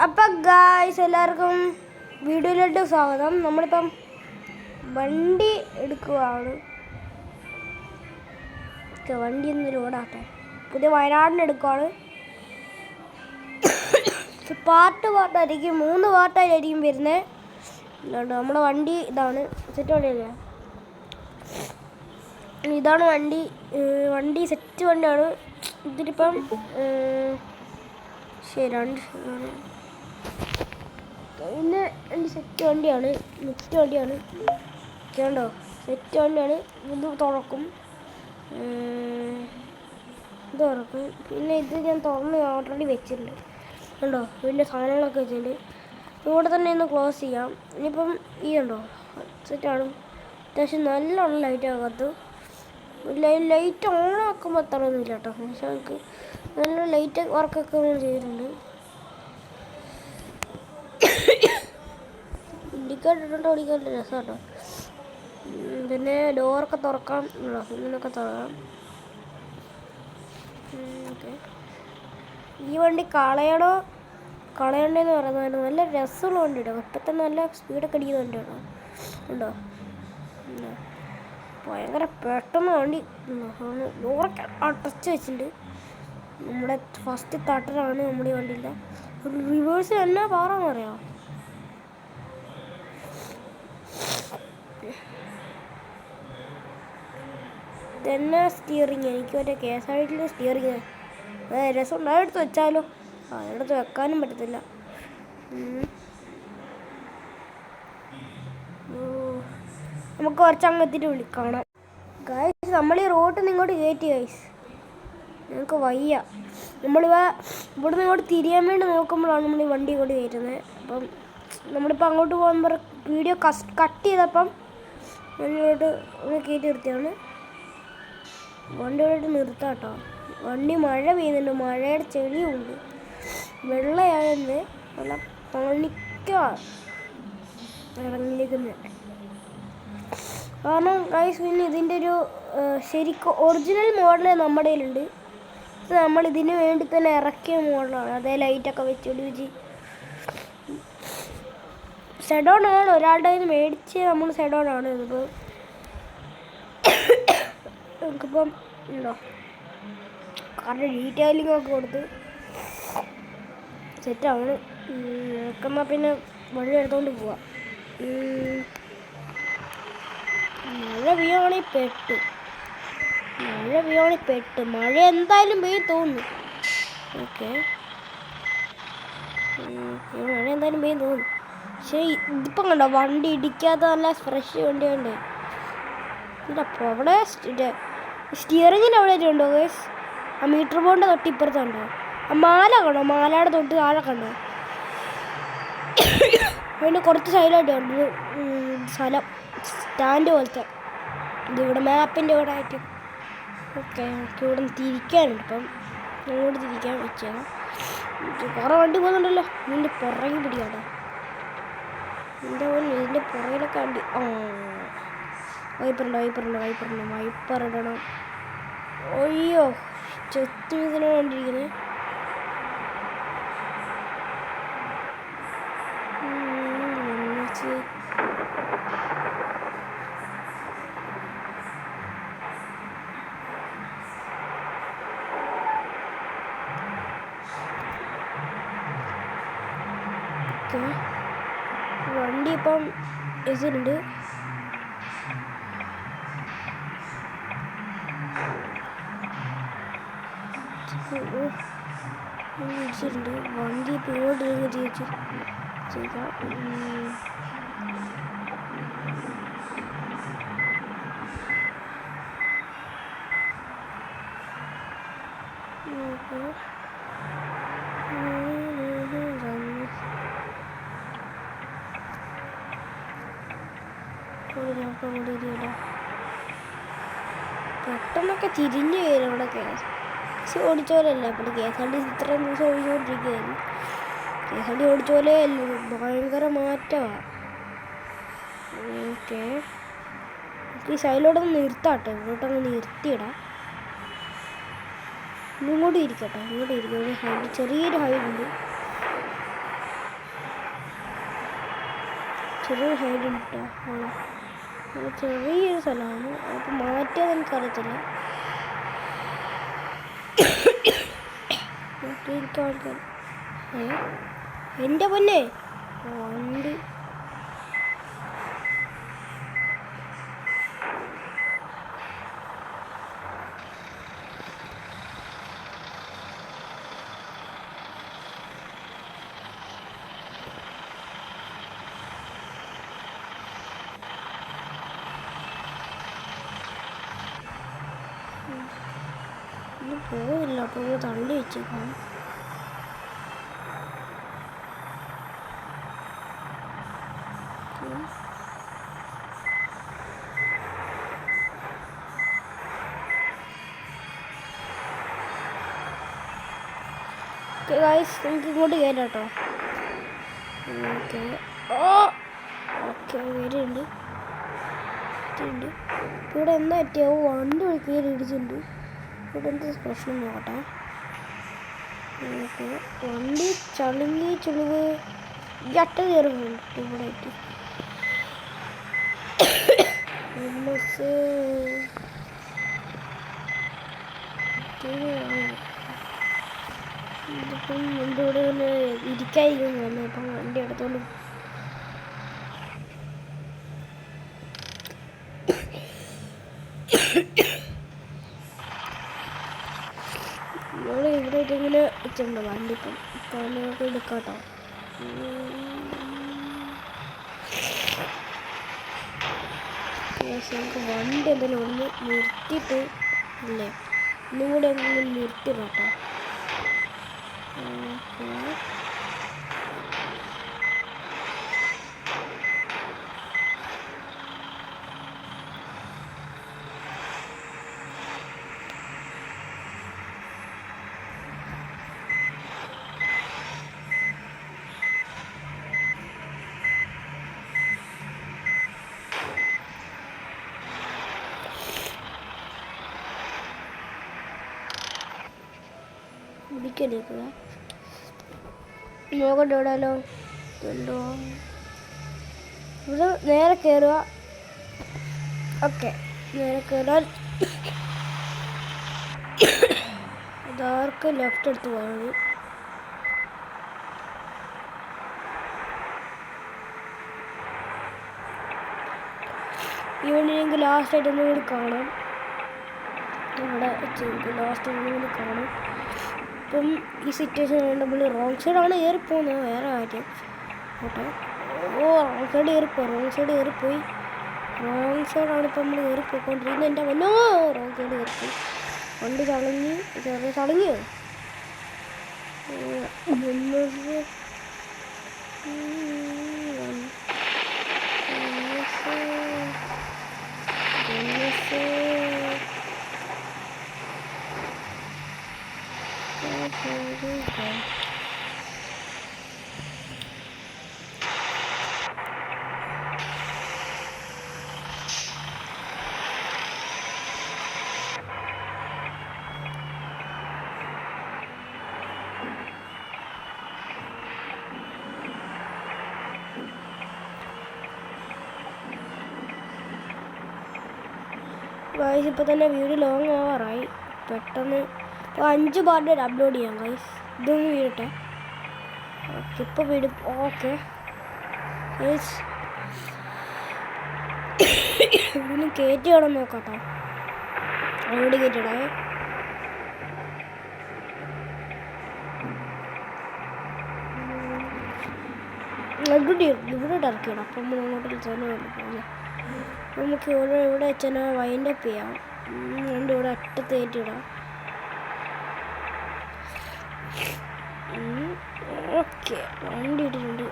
അപ്പം ഗായ്സ് എല്ലാവർക്കും വീഡിയോയിലോട്ട് സ്വാഗതം. നമ്മളിപ്പം വണ്ടി എടുക്കുകയാണ്. വണ്ടി ഒന്ന് ലോഡാട്ടെ. പുതിയ വയനാടിന് എടുക്കുകയാണ്. പാർട്ടായിരിക്കും, 3 പാർട്ടായിരിക്കും വരുന്നത്. നമ്മുടെ വണ്ടി ഇതാണ്. സെറ്റ് വണ്ടിയല്ലേ, ഇതാണ് വണ്ടി. വണ്ടി സെറ്റ് വണ്ടിയാണ്. ഇതിലിപ്പം ശരി പിന്നെ എൻ്റെ സെറ്റ് വണ്ടിയാണ്. കേട്ടോ, സെറ്റ് വണ്ടിയാണ്. ഇത് തുറക്കും. പിന്നെ ഇത് ഞാൻ തുറന്ന് ഓൾറെഡി വെച്ചിട്ടുണ്ട്. കണ്ടോ, വലിയ സാധനങ്ങളൊക്കെ വെച്ചിട്ടുണ്ട്. ഇവിടെ തന്നെ ഒന്ന് ക്ലോസ് ചെയ്യാം. ഇനിയിപ്പം ഈ കണ്ടോ സെറ്റാണ്. അത്യാവശ്യം നല്ലോണം ലൈറ്റാകത്ത്. ലൈറ്റ് ഓണാക്കുമ്പോൾ അത്ര ഒന്നുമില്ല കേട്ടോ. പക്ഷെ നമുക്ക് നല്ല ലൈറ്റ് വർക്കൊക്കെ ചെയ്തിട്ടുണ്ട്. ഇടിക്കാട്ടിട്ടുണ്ട്, ഓടിക്കാണ്ട് രസം കേട്ടോ. പിന്നെ ഡോറൊക്കെ തുറക്കാം, ഇങ്ങനൊക്കെ തുറക്കാം. ഓക്കെ, ഈ വണ്ടി കളയണ്ടെന്ന് പറയുന്നത് നല്ല രസമുള്ള വണ്ടി കേട്ടോ. ഇപ്പം തന്നെ നല്ല സ്പീഡൊക്കെ അടിക്കുന്ന വണ്ടി കേട്ടോ. ഉണ്ടോ, ഭയങ്കര പെട്ടെന്ന് വണ്ടി ഡോറൊക്കെ അടച്ച് വെച്ചിട്ടുണ്ട്. നമ്മുടെ ഫസ്റ്റ് തട്ടറാണ് നമ്മുടെ ഈ വണ്ടിയില്ല. റിവേഴ്സിൽ എന്നാ പാറാന്ന് പറയാം. തന്നെ സ്റ്റിയറിങ്, എനിക്ക് മറ്റേ KSRTC സ്റ്റിയറിങ് രസം ഉണ്ടായെടുത്ത് വെച്ചാലോ. അതിനടുത്ത് വെക്കാനും പറ്റത്തില്ല. നമുക്ക് കുറച്ച് അങ്ങെത്തിട്ട് കാണാം ഗൈസ്. നമ്മൾ ഈ റോട്ടിൽ നിന്ന് ഇങ്ങോട്ട് കയറ്റി ഗൈസ്, ഞങ്ങൾക്ക് വയ്യ. ഇവിടുന്ന് ഇങ്ങോട്ട് തിരിയാൻ വേണ്ടി നോക്കുമ്പോഴാണ് നമ്മൾ ഈ വണ്ടി ഇങ്ങോട്ട് കയറ്റുന്നത്. അപ്പം നമ്മളിപ്പോൾ അങ്ങോട്ട് പോകുമ്പോൾ വീഡിയോ കട്ട് ചെയ്തപ്പം വണ്ടിയോട്ട് കയറ്റി നിർത്തിയാണ്. വണ്ടിയോട്ട് നിർത്താം കേട്ടോ. വണ്ടി മഴ പെയ്യുന്നുണ്ട്, മഴയുടെ ചെളിയുണ്ട്, വെള്ളമായെന്ന് നല്ല പണിക്കാണ് ഇറങ്ങിയിരിക്കുന്നത്. കാരണം ഗൈസ്, പിന്നെ ഇതിൻ്റെ ഒരു ശരിക്കും ഒറിജിനൽ മോഡൽ നമ്മുടെ കയ്യിലുണ്ട്. ഇത് നമ്മൾ ഇതിന് വേണ്ടി തന്നെ ഇറക്കിയ മോഡലാണ്. അതേ ലൈറ്റൊക്കെ വെച്ച് സെഡോൺ ആണ്. ഒരാളുടെ കയ്യിൽ നിന്ന് മേടിച്ച് നമ്മൾ സെഡോൺ ആണ്. ഇതിപ്പോൾ നമുക്കിപ്പം ഉണ്ടോ കാരണം ഡീറ്റെയിലിംഗ് ഒക്കെ കൊടുത്ത് സെറ്റാണ്. നമുക്കെന്നാൽ പിന്നെ വഴി എടുത്തുകൊണ്ട് പോവാം. മഴ പെയ്യുവാണെങ്കിൽ പെട്ട് മഴ എന്തായാലും പെയ്യും തോന്നുന്നു. ഓക്കെ, മഴ എന്തായാലും പെയ്യും തോന്നുന്നു. പക്ഷേ ഇതിപ്പം കണ്ടോ, വണ്ടി ഇടിക്കാത്ത നല്ല ഫ്രഷ് വണ്ടിയുണ്ട്. അപ്പോൾ അവിടെ സ്റ്റിയറിങ്ങിൻ്റെ അവിടെ ഉണ്ടോ ഗൈസ്? ആ മീറ്റർ ബോർഡിൻ്റെ തൊട്ടിപ്പുറത്തുണ്ടോ ആ മാല കണ്ടോ? മാലയുടെ തൊട്ട് താഴെ കണ്ടോ? അതിൻ്റെ കുറച്ച് സൈഡിലായിട്ട് ഉണ്ട് സ്ഥലം, സ്റ്റാൻഡ് പോലത്തെ. ഇതിവിടെ മാപ്പിൻ്റെ ഇവിടെ ആയിട്ട്. ഓക്കെ, നമുക്ക് ഇവിടെ നിന്ന് തിരിക്കാനുണ്ട്. ഇപ്പം അങ്ങോട്ട് തിരിക്കാൻ വെച്ചാൽ കുറേ വണ്ടി പോകുന്നുണ്ടല്ലോ. ഇതിൻ്റെ പുറകിൽ പിടിക്കാട്ടോ. ഇതിൻ്റെ പുറകിലൊക്കെ വണ്ടി. വൈപ്പർ ഇടണം. അയ്യോ, ചെത്ത് ഇതിനാണ് കണ്ടിരിക്കുന്നത്. വണ്ടി ഇപ്പം എസിലുണ്ട്. വണ്ടി ഇപ്പം ഇങ്ങോട്ട് ചെയ്താൽ പെട്ടെന്നൊക്കെ തിരിഞ്ഞു വരും. ഇവിടെ KSRTC ഓടിച്ചോലല്ല, അപ്പോൾ KSRTC ഇത്രയും ദിവസം ഓടിച്ചുകൊണ്ടിരിക്കുകയായിരുന്നു. KSRTC ഓടിച്ചോലേ അല്ല, ഭയങ്കര മാറ്റമാണ്. ഓക്കെ, ഈ സൈഡിലോട്ടൊന്ന് നിർത്താട്ടെ. ഇങ്ങോട്ടൊന്ന് നിർത്തിയിടാം. ഇങ്ങോട്ട് ഇരിക്കട്ടെ, ഇങ്ങോട്ട് ഇരിക്കും. ചെറിയൊരു ഹൈറ്റ് ഉണ്ട്. ചെറിയൊരു ഹൈഡ് ഉണ്ട് കേട്ടോ. ചെറിയൊരു സ്ഥലമാണ്, അപ്പം മാറ്റിയത് എനിക്കറിയത്തില്ല. എനിക്ക് ആൾക്കാർ എൻ്റെ പൊന്നെ വണ്ടി പോവില്ല, അപ്പോൾ തള്ളി വെച്ചേക്കാം. ഗൈസ് നമുക്ക് ഇങ്ങോട്ട് കയറ്റാം കേട്ടോ. ഓക്കെ ഓക്കെ വരുന്നുണ്ട്. ഇവിടെ എന്താ പറ്റിയാവോ, വണ്ടി കയറി ഇടിച്ചിട്ടുണ്ട്. ഇവിടെ എന്ത് പ്രശ്നം നോക്കട്ടെ. ഓക്കെ വണ്ടി ചളുങ്ങി ജട്ട കയറുന്നുണ്ട് ഇവിടെ ആയിട്ട്. ഇതിപ്പം എൻ്റെ കൂടെ ഇങ്ങനെ ഇരിക്കാതിരിക്കുന്നു വന്നു. അപ്പം വണ്ടി എടുത്തോണ്ട് നമ്മൾ ഇവിടെ ഇങ്ങനെ വെച്ചിട്ടുണ്ടോ വണ്ടി. ഇപ്പം നമുക്ക് എടുക്കാം കേട്ടോ. നമുക്ക് വണ്ടി എന്തെങ്കിലും ഒന്ന് നിർത്തിയിട്ട് ഇല്ലേ ഒന്നും കൂടെ എന്തെങ്കിലും നിർത്തിയിടാം കേട്ടോ. ഇടിക്കടിക്കുക നോക്കട്ടെ എവിടെയല്ലോ ഉണ്ടോ. ഇവിടെ നേരെ കയറുക. ഓക്കെ നേരെ കയറാൻ ഇതാർക്ക് ലെഫ്റ്റ് എടുത്ത് പോയാൽ ഇവിടെ എനിക്ക് ലാസ്റ്റായിട്ട് ഒന്നും കൂടി കാണാം. ഇവിടെ ലാസ്റ്റ് ഒന്നും കൂടി കാണാം. ഇപ്പം ഈ സിറ്റുവേഷൻ നമ്മൾ റോങ് സൈഡാണ് കയറിപ്പോകുന്നത്, വേറെ കാര്യം ഓട്ടെ. റോങ് സൈഡ് കയറിപ്പോയി. റോങ് സൈഡാണ് ഇപ്പം നമ്മൾ കയറിപ്പോയിക്കൊണ്ടിരിക്കുന്നത്. എൻ്റെ വന്നോ റോങ് സൈഡ് കയറിപ്പോയി. വണ്ടി ചളങ്ങിയോ ഗൈസ്. ഇപ്പോൾ തന്നെ വീഡിയോ ലോങ് ഓവറായി. പെട്ടെന്ന് 5 പാർട്ട് അപ്ലോഡ് ചെയ്യാം ഗൈസ്. ഇതൊന്ന് വീടട്ടെ. ഓക്കെ ഇപ്പോൾ വീടും. ഓക്കെ ഗൈസ് ഇതൊന്ന് കയറ്റി വേണം നോക്കാട്ടോ. അങ്ങോട്ട് കയറ്റിടേ. ഇവിടെ ഇറക്കിയിടാം. അപ്പം നമ്മൾ അങ്ങോട്ട് തന്നെ പോകുന്നത്. നമുക്ക് ഇവിടെ വെച്ചാൽ വൈൻഡപ്പ് ചെയ്യാം. രണ്ട് ഇവിടെ അറ്റത്ത് കയറ്റിയിടാം. ഓക്കെ വണ്ടി ഇട്ടിട്ടുണ്ട്.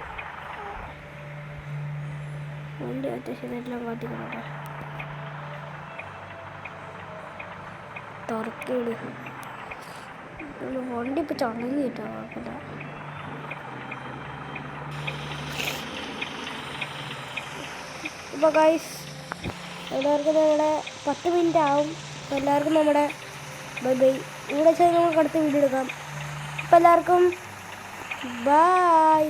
വണ്ടി അത്യാവശ്യം എല്ലാം കാത്തിക്കോട്ടെ. തുറക്കിയിട്. വണ്ടി ഇപ്പോൾ ചടങ്ങി കിട്ടാം. കുഴപ്പമില്ല. ഇപ്പോൾ ഗൈസ് എല്ലാവർക്കും നമ്മുടെ 10 മിനിറ്റ് ആവും. അപ്പോൾ എല്ലാവർക്കും നമ്മുടെ ബൈ ബൈ. ഇവിടെ വെച്ചാൽ നമുക്ക് അടുത്ത വീഡിയോ എടുക്കാം. അപ്പോൾ എല്ലാവർക്കും ബൈ.